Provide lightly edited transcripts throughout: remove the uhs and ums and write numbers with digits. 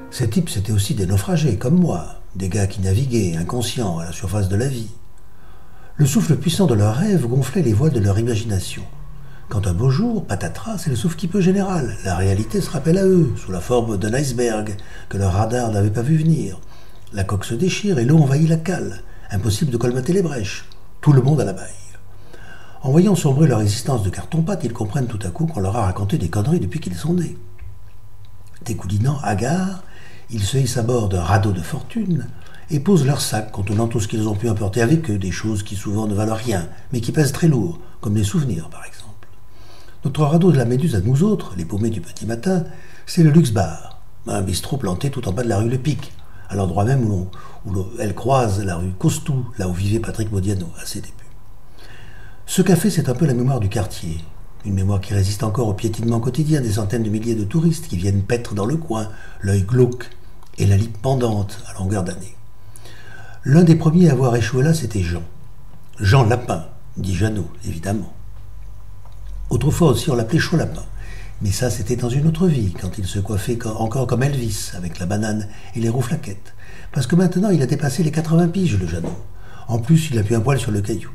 Ces types, c'étaient aussi des naufragés, comme moi, des gars qui naviguaient, inconscients, à la surface de la vie. Le souffle puissant de leurs rêves gonflait les voiles de leur imagination. Quand un beau jour, patatras, c'est le souffle qui peut général. La réalité se rappelle à eux, sous la forme d'un iceberg que leur radar n'avait pas vu venir. La coque se déchire et l'eau envahit la cale. Impossible de colmater les brèches. Tout le monde à la baille. En voyant sombrer leur existence de carton-pâte, ils comprennent tout à coup qu'on leur a raconté des conneries depuis qu'ils sont nés. Découlinants, hagards, ils se hissent à bord d'un radeau de fortune et posent leurs sacs contenant tout ce qu'ils ont pu emporter avec eux, des choses qui souvent ne valent rien, mais qui pèsent très lourd, comme les souvenirs par exemple. Notre radeau de la Méduse à nous autres, les paumés du petit matin, c'est le Luxe Bar, un bistrot planté tout en bas de la rue Le Pic, à l'endroit même où elle croise la rue Costou, là où vivait Patrick Modiano à ses débuts. Ce café, c'est un peu la mémoire du quartier, une mémoire qui résiste encore au piétinement quotidien des centaines de milliers de touristes qui viennent paître dans le coin, l'œil glauque et la lippe pendante à longueur d'année. L'un des premiers à avoir échoué là, c'était Jean. Jean Lapin, dit Jeannot, évidemment. Autrefois aussi, on l'appelait Chaud Lapin. Mais ça, c'était dans une autre vie, quand il se coiffait encore comme Elvis, avec la banane et les rouflaquettes. Parce que maintenant, il a dépassé les 80 piges, le Jeannot. En plus, il a pu un poil sur le caillou.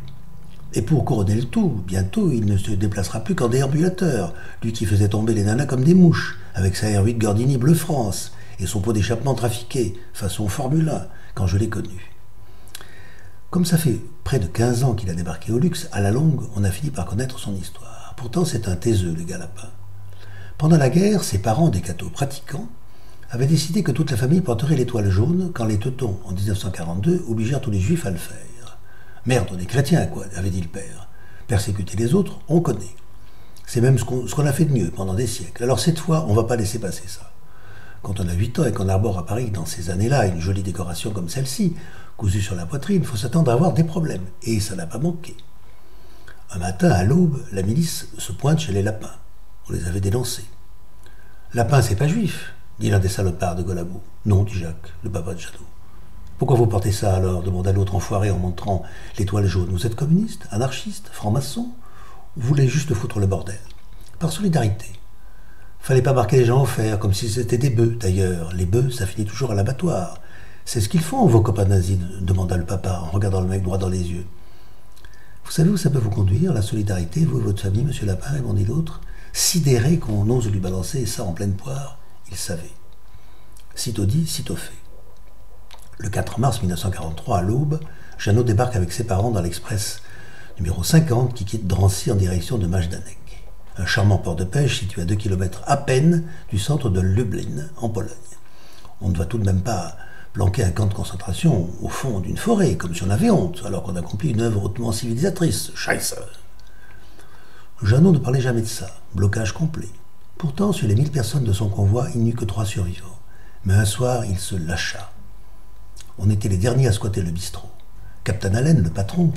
Et pour couronner le tout, bientôt, il ne se déplacera plus qu'en déambulateur, lui qui faisait tomber les nanas comme des mouches, avec sa R8 Gordini Bleu France, et son pot d'échappement trafiqué, façon Formule 1, quand je l'ai connu. Comme ça fait près de 15 ans qu'il a débarqué au luxe, à la longue, on a fini par connaître son histoire. Pourtant, c'est un taiseux, le gars Lapin. Pendant la guerre, ses parents, des cathos pratiquants, avaient décidé que toute la famille porterait l'étoile jaune quand les Teutons, en 1942, obligèrent tous les juifs à le faire. Merde, on est chrétiens, quoi, avait dit le père. Persécuter les autres, on connaît. C'est même ce qu'on a fait de mieux pendant des siècles. Alors cette fois, on ne va pas laisser passer ça. Quand on a 8 ans et qu'on arbore à Paris, dans ces années-là, une jolie décoration comme celle-ci, cousue sur la poitrine, il faut s'attendre à avoir des problèmes. Et ça n'a pas manqué. Un matin, à l'aube, la milice se pointe chez les Lapins. On les avait dénoncés. Lapin, c'est pas juif, dit l'un des salopards de Golabo. Non, dit Jacques, le papa de Jeannot. Pourquoi vous portez ça alors demanda l'autre enfoiré en montrant l'étoile jaune. Vous êtes communiste, anarchiste, franc-maçon? Vous voulez juste foutre le bordel? Par solidarité. Fallait pas marquer les gens au fer, comme si c'était des bœufs. D'ailleurs, les bœufs, ça finit toujours à l'abattoir. C'est ce qu'ils font, vos copains nazis, demanda le papa en regardant le mec droit dans les yeux. Vous savez où ça peut vous conduire, la solidarité, vous et votre famille, monsieur Lapin, répondit l'autre, sidéré qu'on ose lui balancer ça en pleine poire. Il savait. Sitôt dit, sitôt fait. Le 4 mars 1943, à l'aube, Jeannot débarque avec ses parents dans l'express numéro 50 qui quitte Drancy en direction de Majdanek, un charmant port de pêche situé à 2 km à peine du centre de Lublin, en Pologne. On ne va tout de même pas planquer un camp de concentration au fond d'une forêt, comme si on avait honte, alors qu'on accomplit une œuvre hautement civilisatrice. Scheisse. Jeannot ne parlait jamais de ça, blocage complet. Pourtant, sur les 1000 personnes de son convoi, il n'y eut que 3 survivants. Mais un soir, il se lâcha. On était les derniers à squatter le bistrot. Captain Allen, le patron,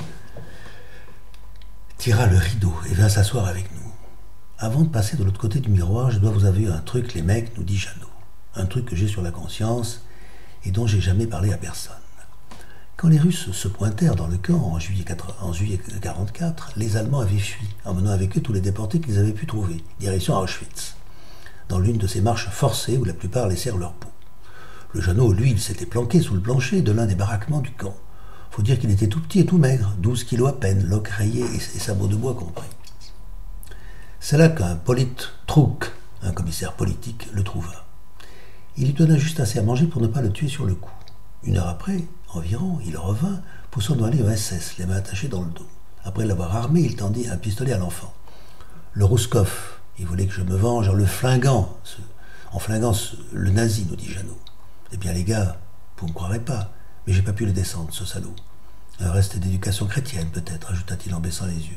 tira le rideau et vint s'asseoir avec nous. Avant de passer de l'autre côté du miroir, je dois vous avouer un truc, les mecs, nous dit Jeannot. Un truc que j'ai sur la conscience et dont j'ai jamais parlé à personne. Quand les Russes se pointèrent dans le camp en juillet 1944, les Allemands avaient fui, emmenant avec eux tous les déportés qu'ils avaient pu trouver, direction Auschwitz, dans l'une de ces marches forcées où la plupart laissèrent leur peau. Le Jeannot, lui, il s'était planqué sous le plancher de l'un des baraquements du camp. Faut dire qu'il était tout petit et tout maigre, 12 kilos à peine, loques rayées et sabots de bois compris. C'est là qu'un politrouk, un commissaire politique, le trouva. Il lui donna juste assez à manger pour ne pas le tuer sur le coup. 1 heure après, environ, il revint, poussant dans aller au SS, les mains attachées dans le dos. Après l'avoir armé, il tendit un pistolet à l'enfant. Le Rouskov, il voulait que je me venge en le flinguant, le nazi, nous dit Jeannot. Eh bien les gars, vous ne me croirez pas, mais j'ai pas pu le descendre, ce salaud. Un reste d'éducation chrétienne peut-être, ajouta-t-il en baissant les yeux.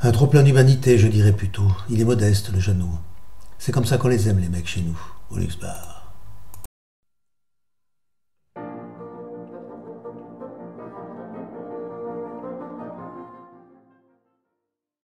Un trop-plein d'humanité, je dirais plutôt. Il est modeste, le Jeannot. C'est comme ça qu'on les aime, les mecs, chez nous, au Luxe Bar.